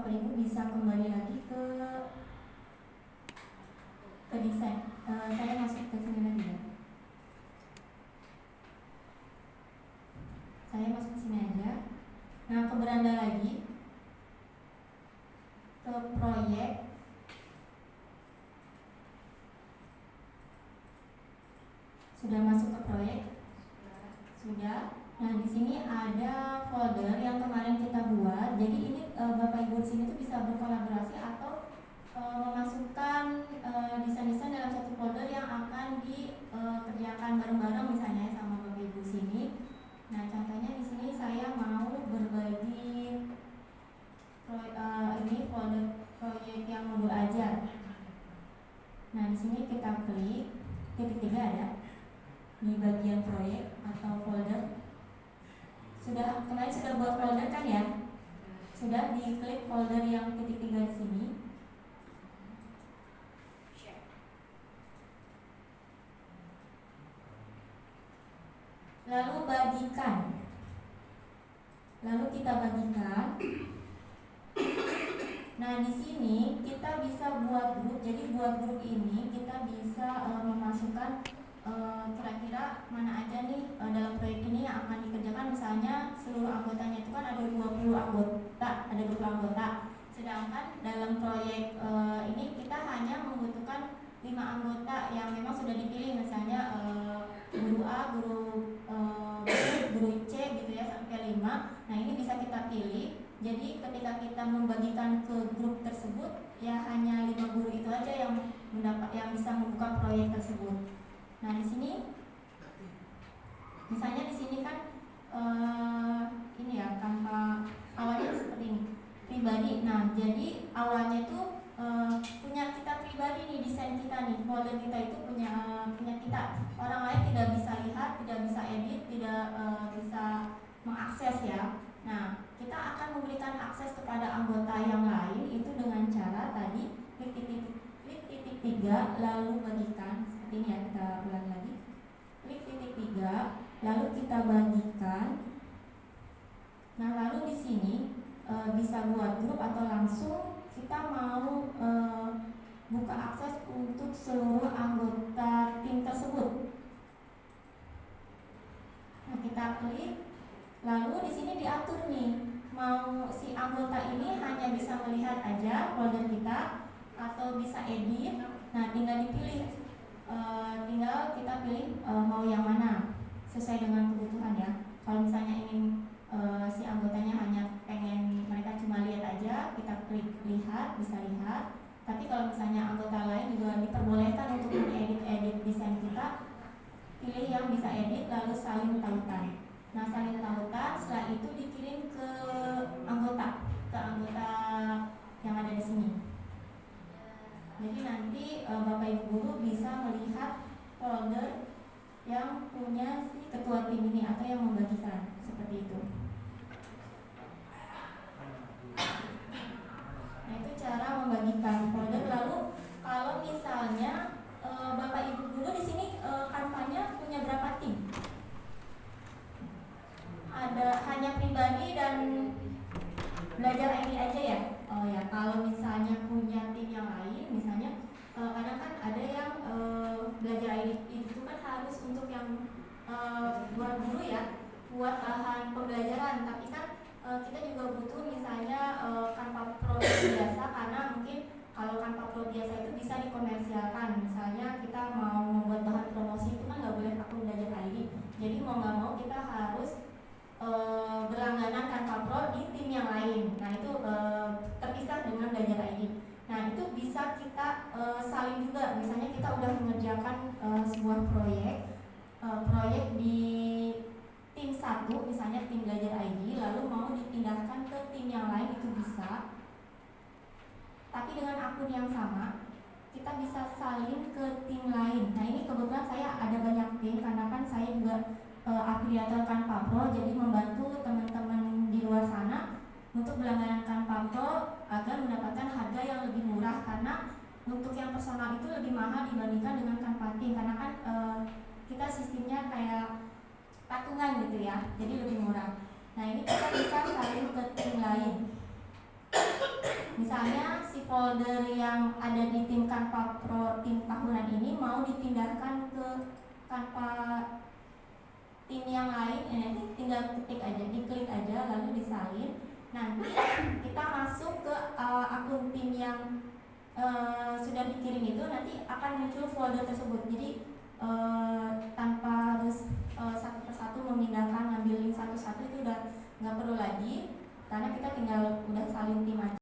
Bapak Ibu bisa kembali lagi ke desain. Saya masuk ke sini lagi ya. Saya masuk ke sini aja. Nah, ke beranda lagi, ke proyek. Sudah masuk ke proyek? Sudah. Nah, di sini ada folder yang kemarin kita buat. Jadi ini Bapak Ibu di sini tuh bisa berkolaborasi atau memasukkan desain-desain dalam satu folder yang akan dikerjakan bareng-bareng misalnya sama Bapak Ibu sini. Nah, contohnya di sini saya mau berbagi ini folder proyek yang modul ajar. Nah, di sini kita klik titik 3 ada di bagian proyek atau folder. Kemarin sudah buat folder kan ya? Sudah diklik folder yang titik 3 di sini. Lalu bagikan. Lalu kita bagikan. Nah, di sini kita bisa buat grup. Jadi buat grup ini kita bisa memasukkan kira-kira mana aja nih dalam proyek ini yang akan dikerjakan. Misalnya seluruh anggotanya itu kan ada 20 anggota. Sedangkan dalam proyek ini kita hanya membutuhkan 5 anggota yang memang sudah dipilih, misalnya guru A, guru C gitu ya sampai 5. Nah, ini bisa kita pilih. Jadi ketika kita membagikan ke grup tersebut, ya hanya 5 guru itu aja yang bisa membuka proyek tersebut. Nah, di sini misalnya di sini kan ini ya tanpa awalnya seperti ini pribadi. Nah, jadi awalnya itu punya kita pribadi nih, desain kita nih, folder kita itu punya kita. Orang lain tidak bisa lihat, tidak bisa edit, tidak bisa mengakses ya. Nah, kita akan memberikan akses kepada anggota yang lain itu dengan cara tadi klik titik 3 lalu bagikan. Seperti ini ya, kita ulang lagi. Klik titik 3 lalu kita bagikan. Nah, lalu di sini bisa buat grup atau langsung kita mau buka akses untuk seluruh anggota tim tersebut. Nah, kita klik. Lalu di sini diatur nih, mau si anggota ini hanya bisa melihat aja folder kita atau bisa edit. Nah, tinggal dipilih, tinggal kita pilih mau yang mana sesuai dengan kebutuhan ya. Kalau misalnya ingin si anggotanya hanya pengen mereka cuma lihat aja, kita klik lihat, bisa lihat. Tapi kalau misalnya anggota lain juga diperbolehkan untuk mengedit desain kita, pilih yang bisa edit lalu salin tautan. Nah, salin tautan setelah itu dikirim ke anggota yang ada di sini. Jadi nanti Bapak Ibu guru bisa melihat folder yang punya si ketua tim ini atau yang membagikan, seperti itu. Nah, itu cara membagikan folder. Lalu kalau misalnya Bapak Ibu guru di sini kampanye punya berapa tim? Ada hanya pribadi dan belajar ID aja ya? Oh ya, kalau misalnya punya tim yang lain, misalnya kadang kan ada yang belajar ID itu kan harus untuk yang buat guru ya, buat bahan pembelajaran. Tapi kan kita juga butuh misalnya Canva Pro biasa, karena mungkin kalau Canva Pro biasa itu bisa dikomersialkan. Misalnya kita mau membuat bahan promosi itu kan nggak boleh pakai belajar ID. Jadi mau nggak mau kita harus berlangganan Canva Pro di tim yang lain. Nah, itu terpisah dengan belajar ID. Nah, itu bisa kita salin juga. Misalnya kita udah mengerjakan sebuah proyek di tim 1, misalnya tim belajar ID, lalu mau dipindahkan ke tim yang lain, itu bisa. Tapi dengan akun yang sama, kita bisa salin ke tim lain. Nah, ini kebetulan saya ada banyak tim karena kan saya juga afiliator Canva Pro, jadi membantu teman-teman di luar sana untuk berlangganan Canva Pro agar mendapatkan harga yang lebih murah, karena untuk yang personal itu lebih mahal dibandingkan dengan Canva Team, karena kan kita sistemnya kayak patungan gitu ya, jadi lebih murah. Nah, ini kita bisa salin ke tim lain. misalnya si folder yang ada di tim Canva Pro tim tahunan ini mau dipindahkan ke Canva tim yang lain, nanti tinggal ketik aja, diklik aja lalu disalin. Nanti kita masuk ke akun tim yang sudah dikirim itu, nanti akan muncul folder tersebut. Jadi